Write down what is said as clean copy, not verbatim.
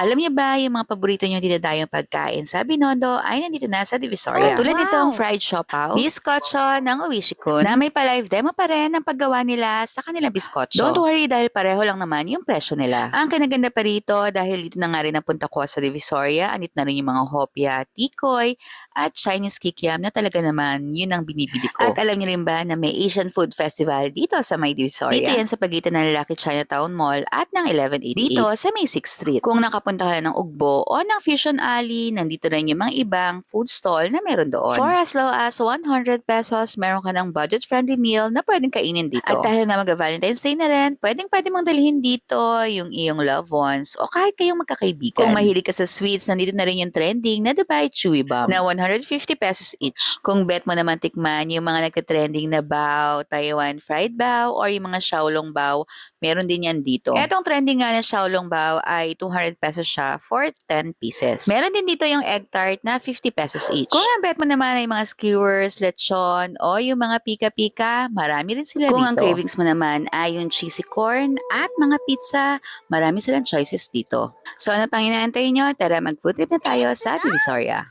Alam niyo ba yung mga paborito niyong dinadayong pagkain sa Binondo ay nandito na sa Divisoria. Oh, Tulad nitong wow! fried siopaw, bizcocho ng Uwishikun, na may pa-live demo pa rin ang paggawa nila sa kanilang bizcocho. Don't worry dahil pareho lang naman yung presyo nila. Ang kinaganda pa rito dahil dito na nga rin napunta ko sa Divisoria, anit na rin yung mga hopya, tikoy, at Chinese kikiam na talaga naman yun ang binibili ko. At alam niyo rin ba na may Asian Food Festival dito sa May Divisoria? Dito yan sa pagitan ng Lucky Chinatown Mall at ng 1188. Dito sa May 6th Street. Kung nakapunta ka ng Ugbo o ng Fusion Alley, nandito rin yung mga ibang food stall na meron doon. For as low as 100 pesos, meron ka ng budget-friendly meal na pwedeng kainin dito. At dahil nga mag-Valentine's Day na rin, pwede mong dalhin dito yung iyong loved ones o kahit kayong magkakaibigan. Kung mahilig ka sa sweets, nandito na rin yung trending na Dubai Chewy Bomb na 150 pesos each. Kung bet mo naman tikman yung mga nagka-trending na bao, Taiwan fried bao, or yung mga Xiaolong bao, meron din yan dito. Etong trending nga na Xiaolong bao ay 200 pesos siya for 10 pieces. Meron din dito yung egg tart na 50 pesos each. Kung ang bet mo naman ay mga skewers, lechon, o yung mga pika-pika, marami rin sila Kung dito. ang Kung ang cravings mo naman ay yung cheesy corn at mga pizza, marami silang choices dito. So ano pang inaantay nyo? Tara mag-food trip na tayo sa Divisoria.